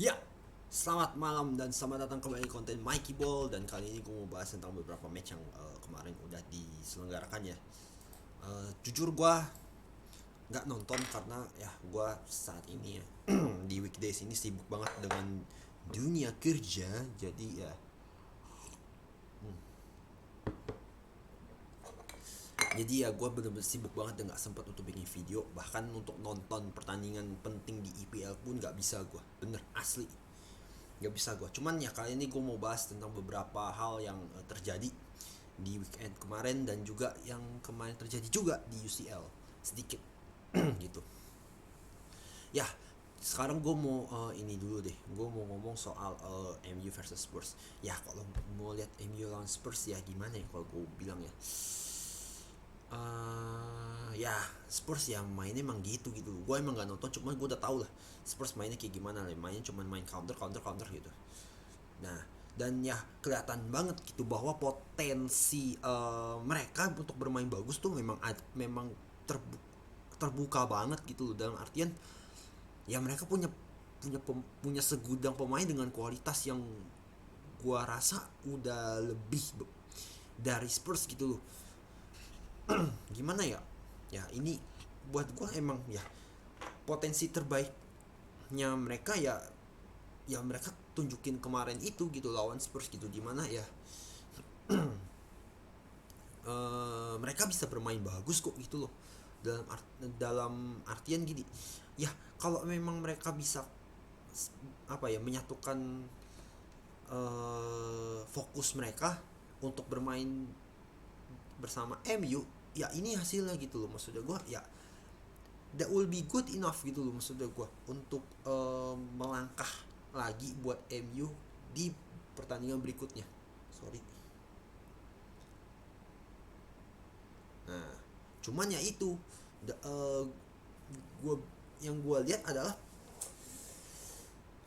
Ya, selamat malam dan selamat datang kembali di konten Mikey Ball. Dan kali ini gue mau bahas tentang beberapa match yang kemarin udah diselenggarakan ya. Jujur gue nggak nonton karena ya gue saat ini ya di weekdays ini sibuk banget dengan dunia kerja. Jadi ya, gue bener-bener sibuk banget dan nggak sempat untuk bikin video. Bahkan untuk nonton pertandingan penting di IPL pun nggak bisa gue. Bener asli nggak bisa gue. Cuman ya kali ini gue mau bahas tentang beberapa hal yang terjadi di weekend kemarin dan juga yang kemarin terjadi juga di UCL sedikit gitu ya. Sekarang gue mau ini dulu deh, gue mau ngomong soal MU versus Spurs. Ya kalau mau lihat MU lawan Spurs ya gimana ya kalau gue bilang ya, ya Spurs ya mainnya emang gitu gitu. Gue emang gak nonton, cuman gue udah tau lah Spurs mainnya kayak gimana lah. Mainnya cuman main counter counter counter gitu. Nah, dan ya kelihatan banget gitu bahwa potensi mereka untuk bermain bagus tuh memang terbuka banget gitu loh. Dalam artian ya mereka punya punya segudang pemain dengan kualitas yang gua rasa udah lebih dari Spurs gitu loh. Gimana ya? Ya ini buat gua emang ya potensi terbaiknya mereka ya, ya mereka tunjukin kemarin itu gitu lawan Spurs gitu, dimana ya mereka bisa bermain bagus kok gitu loh. Dalam artian gini ya, kalau memang mereka bisa apa ya menyatukan fokus mereka untuk bermain bersama MU, ya ini hasilnya gitu loh. Maksudnya gue ya that will be good enough gitu loh, maksudnya gue untuk melangkah lagi buat MU di pertandingan berikutnya. Sorry. Nah, cuman ya itu gua yang gue lihat adalah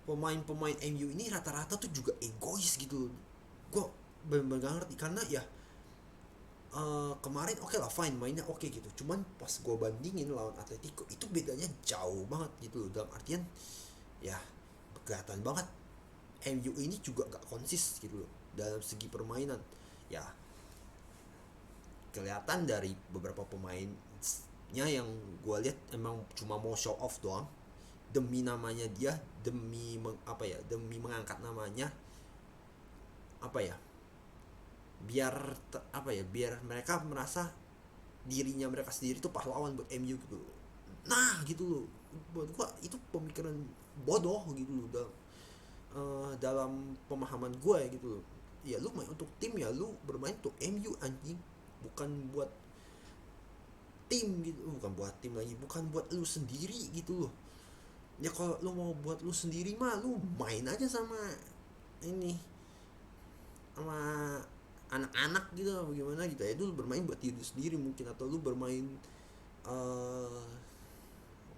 pemain-pemain MU ini rata-rata tuh juga egois gitu. Gue bener-bener gak ngerti karena ya kemarin oke lah fine mainnya oke gitu, cuman pas gue bandingin lawan Atletico itu bedanya jauh banget gitu loh. Dalam artian ya kelihatan banget MU ini juga gak konsis gitu loh dalam segi permainan. Ya kelihatan dari beberapa pemainnya yang gue lihat emang cuma mau show off doang demi namanya dia, demi apa ya, demi mengangkat namanya, apa ya, biar apa ya, biar mereka merasa dirinya mereka sendiri tuh pahlawan buat MU gitu. Nah gitu loh, buat gua itu pemikiran bodoh gitu loh dalam pemahaman gue ya gitu loh. Ya lu main untuk tim, ya lu bermain untuk MU anjing, bukan buat tim gitu, bukan buat tim lagi, bukan buat lu sendiri gitu loh. Ya kalau lu mau buat lu sendiri mah lu main aja sama ini, sama anak-anak gitu bagaimana gitu ya, itu lu bermain buat diri sendiri mungkin, atau lu bermain uh,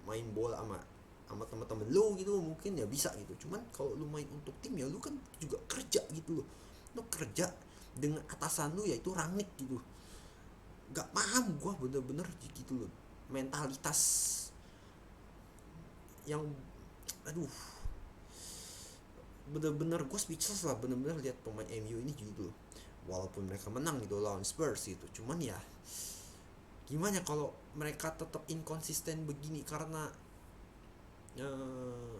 main bola sama sama teman-teman lu gitu mungkin ya bisa gitu. Cuman kalau lu main untuk tim ya lu kan juga kerja gitu loh, lu kerja dengan atasan lu yaitu Rangnick gitu. Gak paham gue bener-bener gitu loh mentalitas yang, aduh, bener-bener gue speechless lah bener-bener lihat pemain MU ini gitu. Walaupun mereka menang gitu lawan Spurs gitu, cuman ya gimana kalau mereka tetap inkonsisten begini karena uh,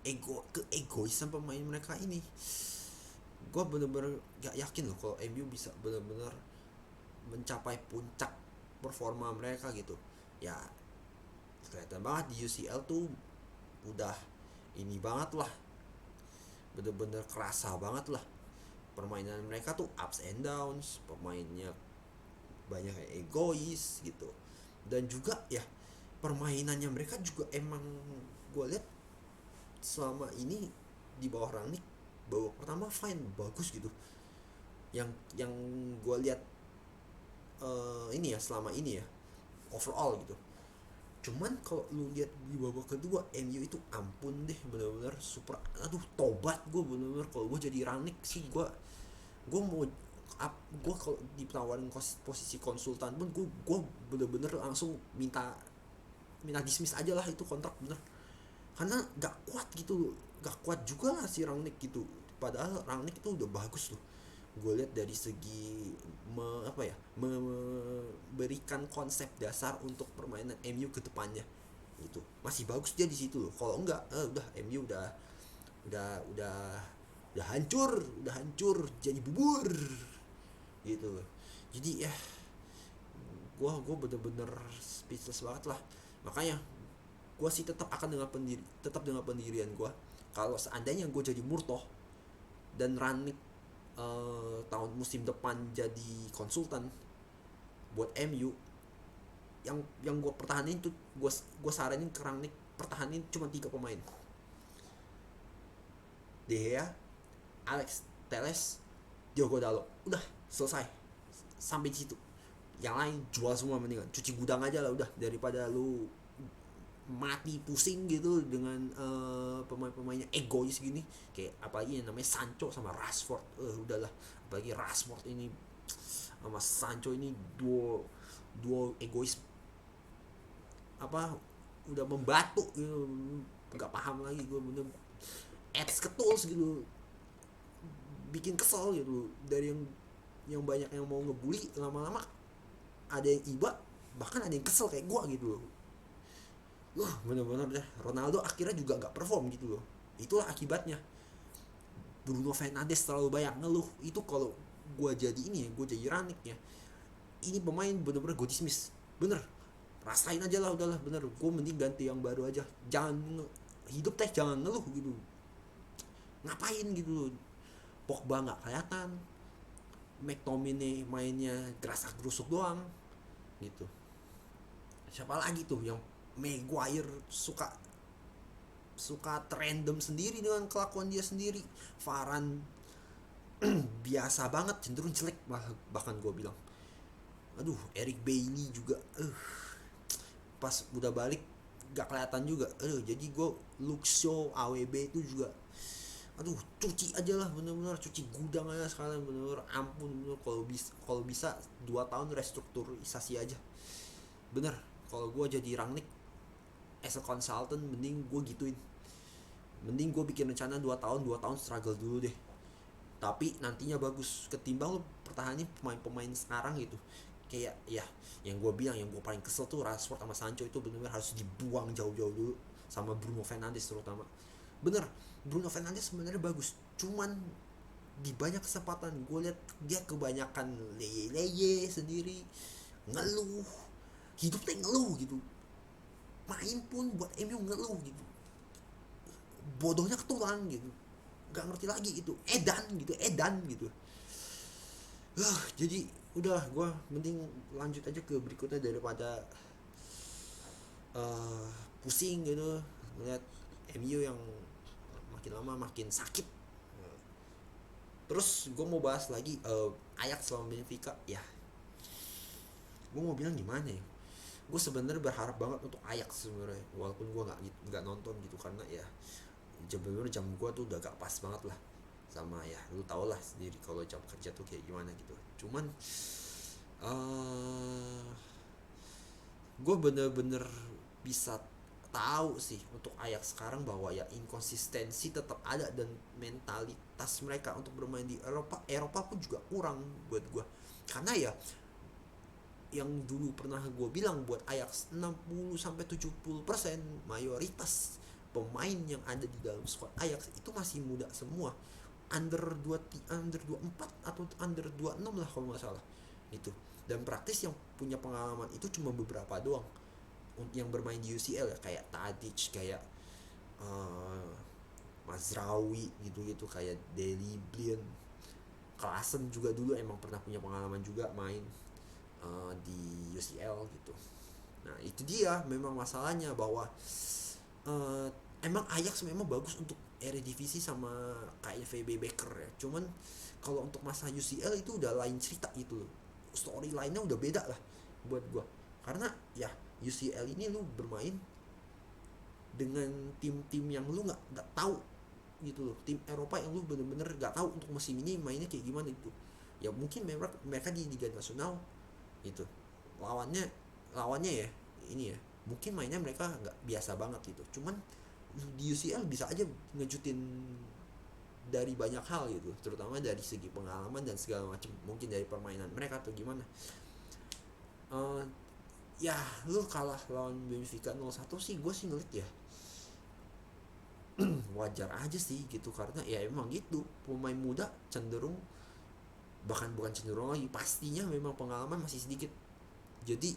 keegoisan pemain mereka ini. Gue bener-bener gak yakin loh kalau MU bisa bener-bener mencapai puncak performa mereka gitu. Ya kelihatan banget di UCL tuh udah ini banget lah, bener-bener kerasa banget lah permainan mereka tuh ups and downs, pemainnya banyak yang egois gitu. Dan juga ya permainannya mereka juga emang gue lihat selama ini di bawah Rangnick babak pertama fine bagus gitu, yang gue lihat ini ya selama ini ya overall gitu. Cuman kalau lu lihat di babak kedua MU itu ampun deh, bener-bener super, aduh tobat gue bener-bener. Kalau gue jadi Rangnick sih gue mau gue kalau ditawarin posisi konsultan pun gue bener-bener langsung minta minta dismiss aja lah itu kontrak bener. karena gak kuat juga lah si Rangnick gitu. Padahal Rangnick itu udah bagus loh, gue lihat dari segi memberikan konsep dasar untuk permainan MU ke depannya gitu, masih bagus dia di situ loh. Kalau enggak udah MU udah udah hancur jadi bubur gitu. Jadi ya gue bener-bener speechless banget lah. Makanya gue sih tetap dengan pendirian gue. Kalau seandainya gue jadi Murtoh dan Rangnick tahun musim depan jadi konsultan buat MU, yang gue pertahanin tuh, gue saranin ke Rangnick pertahanin cuma 3 pemain: De Gea, Alex Telles, Diogo Dalot. Udah selesai sampai di situ. Yang lain jual semua, mendingan cuci gudang aja lah udah, daripada lu mati pusing gitu dengan pemain-pemainnya egois gini. Kayak apalagi yang namanya Sancho sama Rashford, udahlah. Apalagi Rashford ini sama Sancho ini duo egois, udah membatu gitu. Nggak paham lagi gue, bener ads ketuls gitu, bikin kesel gitu. Dari yang banyak yang mau ngebully, lama-lama ada yang iba, bahkan ada yang kesel kayak gue gitu loh. Bener-bener deh, Ronaldo akhirnya juga nggak perform gitu loh. Itulah akibatnya. Bruno Fernandes terlalu banyak ngeluh. Itu kalau gue jadi gue jadi Rangnick ya, ini pemain bener-bener gue dismiss. Bener, rasain aja lah udahlah, bener. Gue mending ganti yang baru aja. Hidup jangan ngeluh gitu. Ngapain gitu. Pogba nggak kelihatan, McTominay mainnya gerasak gerusuk doang gitu. Siapa lagi tuh yang Maguire suka random sendiri dengan kelakuan dia sendiri. Varane biasa banget, cenderung jelek bahkan gue bilang. Aduh, Eric Bailly juga pas udah balik gak kelihatan juga. Jadi gue Luxio AWB itu juga, aduh, cuci aja lah, bener-bener cuci gudang aja sekalian, bener-bener ampun, bener. Kalau bisa 2 tahun restrukturisasi aja, bener. Kalau gue jadi Rangnick as a consultant, mending gue gituin. Mending gue bikin rencana 2 tahun struggle dulu deh, tapi nantinya bagus, ketimbang lo pertahanin pemain-pemain sekarang gitu. Kayak ya yang gue bilang, yang gue paling kesel tuh Rashford sama Sancho itu bener-bener harus dibuang jauh-jauh dulu, sama Bruno Fernandes terutama. Bener, Bruno Fernandes sebenarnya bagus, cuman di banyak kesempatan gue lihat dia kebanyakan leye sendiri, ngeluh, hidupnya ngeluh gitu. Main pun buat MU ngeluh gitu, bodohnya ketulan gitu, nggak ngerti lagi gitu, edan gitu. Jadi udah, gue mending lanjut aja ke berikutnya daripada pusing gitu ngeliat MU yang makin lama makin sakit. Terus gue mau bahas lagi Ajax sama Benfica ya. Gue mau bilang gimana ya, gue sebenarnya berharap banget untuk Ajax sebenarnya, walaupun gue nggak nonton gitu, karena ya jam gue tuh udah gak pas banget lah sama, ya lu tau lah sendiri kalau jam kerja tuh kayak gimana gitu. Cuman gue bener-bener bisa tahu sih untuk Ajax sekarang bahwa ya inkonsistensi tetap ada, dan mentalitas mereka untuk bermain di Eropa pun juga kurang buat gue. Karena ya yang dulu pernah gue bilang, buat Ajax 60-70% mayoritas pemain yang ada di dalam squad Ajax itu masih muda semua, under 24 atau under 26 lah kalau nggak salah gitu. Dan praktis yang punya pengalaman itu cuma beberapa doang yang bermain di UCL ya, kayak Tadic, kayak Mazraoui gitu, kayak Deli Blind. Klaassen juga dulu emang pernah punya pengalaman juga main di UCL gitu. Nah itu dia memang masalahnya, bahwa emang Ajax memang bagus untuk Eredivisie sama KNVB Beker ya. Cuman kalau untuk masa UCL itu udah lain cerita gitu loh. Storyline-nya udah beda lah buat gua. Karena ya UCL ini lu bermain dengan tim-tim yang lu nggak tahu gitu loh. Tim Eropa yang lu bener-bener nggak tahu untuk musim ini mainnya kayak gimana gitu. Ya mungkin mereka di Liga Nasional itu lawannya ya ini ya, mungkin mainnya mereka nggak biasa banget gitu. Cuman di UCL bisa aja ngejutin dari banyak hal gitu, terutama dari segi pengalaman dan segala macam, mungkin dari permainan mereka atau gimana. uh, Ya lu kalah lawan Benfica 0-1 sih, gue sih ngeliat ya wajar aja sih gitu, karena ya emang gitu, pemain muda cenderung, bahkan bukan cenderung lagi, pastinya memang pengalaman masih sedikit. Jadi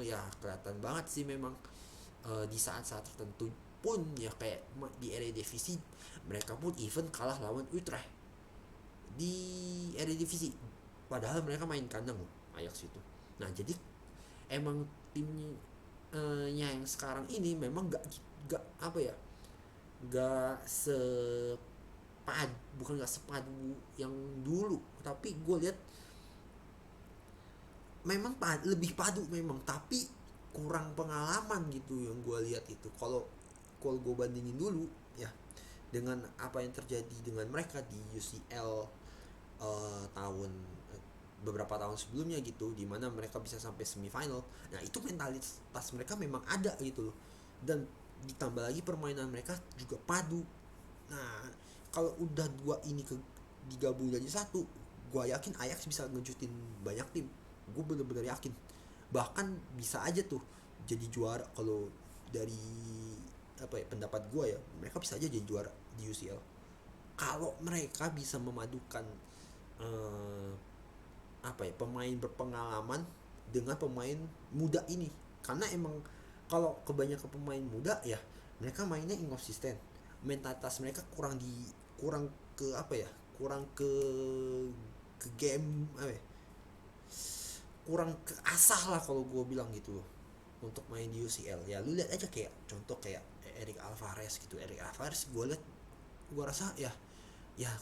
ya kelihatan banget sih memang di saat-saat tertentu pun ya, kayak di Eredivisie mereka pun even kalah lawan Utrecht di Eredivisie, padahal mereka main kandang loh Ajax itu. Nah jadi emang timnya yang sekarang ini memang gak apa ya, gak bukan gak sepadu yang dulu, tapi gue lihat memang lebih padu memang, tapi kurang pengalaman gitu yang gue lihat itu. Kalau gue bandingin dulu ya dengan apa yang terjadi dengan mereka di UCL tahun beberapa tahun sebelumnya gitu, dimana mereka bisa sampai semifinal. Nah itu mentalitas mereka memang ada gitu loh, dan ditambah lagi permainan mereka juga padu. Nah kalau udah dua ini digabung jadi satu, gue yakin Ajax bisa ngejutin banyak tim. Gue bener-bener yakin, bahkan bisa aja tuh jadi juara. Kalau dari apa ya, pendapat gue ya, mereka bisa aja jadi juara di UCL kalau mereka bisa memadukan eh, apa ya, pemain berpengalaman dengan pemain muda ini. Karena emang kalau kebanyakan pemain muda ya, mereka mainnya inkonsisten, mentalitas mereka kurang ke apa ya, kurang ke game apa ya, kurang ke asah lah kalau gue bilang gitu loh, untuk main di UCL. Ya lu lihat aja kayak contoh kayak Eric Alvarez gitu. Eric Alvarez gue lihat, gue rasa ya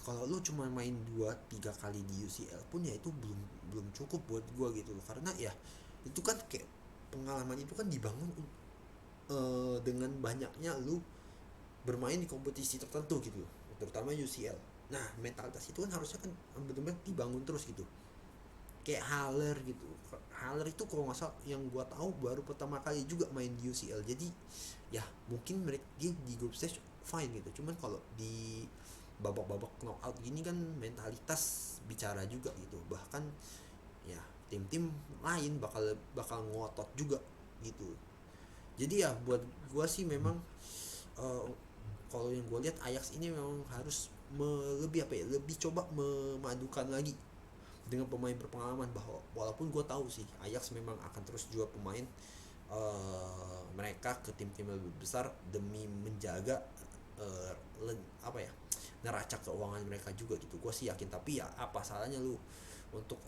kalau lu cuma main 2-3 kali di UCL pun ya itu belum belum cukup buat gue gitu loh. Karena ya itu kan kayak pengalaman itu kan dibangun dengan banyaknya lu bermain di kompetisi tertentu gitu loh, terutama UCL. Nah mentalitas itu kan harusnya kan benar-benar dibangun terus gitu. Kayak Haller gitu. Haller itu kalau nggak salah yang gue tahu baru pertama kali juga main di UCL. Jadi ya mungkin mereka di group stage fine gitu, cuman kalau di babak-babak knockout gini kan mentalitas bicara juga gitu. Bahkan ya tim-tim lain bakal bakal ngotot juga gitu. Jadi ya buat gue sih memang uh, kalau yang gue lihat Ajax ini memang harus lebih apa ya, lebih coba memadukan lagi dengan pemain berpengalaman. Bahwa walaupun gue tahu sih Ajax memang akan terus jual pemain mereka ke tim-tim lebih besar demi menjaga uh, apa ya, neraca keuangan mereka juga gitu. Gue sih yakin, tapi ya apa salahnya lu untuk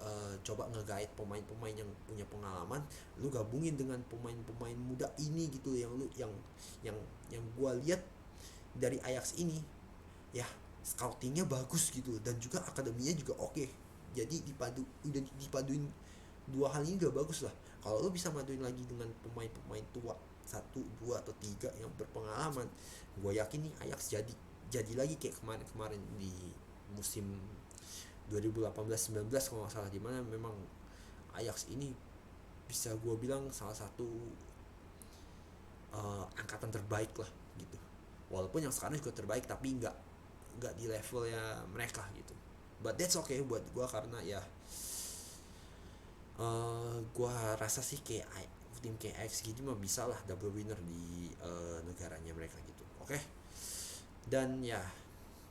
coba nge-guide pemain-pemain yang punya pengalaman, lu gabungin dengan pemain-pemain muda ini gitu, yang lu yang gue lihat dari Ajax ini ya, scoutingnya bagus gitu dan juga akademinya juga oke. Jadi udah dipaduin dua hal ini udah bagus lah. Kalau lo bisa maduin lagi dengan pemain-pemain tua satu dua atau tiga yang berpengalaman, gue yakin nih Ajax jadi lagi kayak kemarin-kemarin di musim 2018-19 kalau nggak salah, dimana memang Ajax ini bisa gue bilang salah satu angkatan terbaik lah gitu. Walaupun yang sekarang juga terbaik, tapi nggak di levelnya mereka gitu. But that's okay buat gue, karena ya gue rasa sih kayak tim kayak Ajax gitu mah bisa lah double winner di negaranya mereka gitu. Oke okay? Dan ya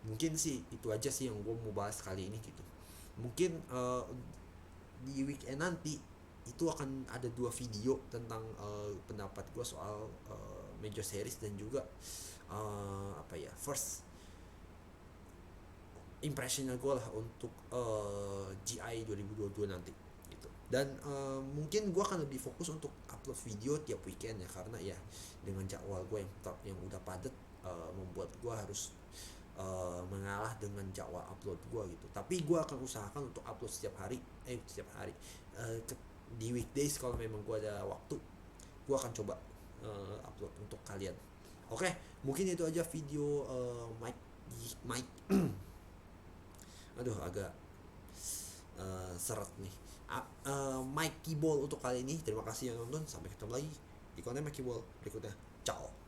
mungkin sih itu aja sih yang gue mau bahas kali ini gitu. Mungkin di weekend nanti itu akan ada 2 video tentang pendapat gue soal major series, dan juga apa ya, first impressionnya gue lah untuk GI 2022 nanti gitu. Dan mungkin gue akan lebih fokus untuk upload video tiap weekend ya, karena ya dengan jadwal gue yang udah padat membuat gue harus mengalah dengan jadwal upload gue gitu. Tapi gue akan usahakan untuk upload setiap hari di weekdays. Kalau memang gue ada waktu, gue akan coba upload untuk kalian. Oke, mungkin itu aja video Mike aduh agak seret nih. Mikey Ball untuk kali ini. Terima kasih yang nonton. Sampai ketemu lagi di konten Mikey Ball berikutnya. Ciao.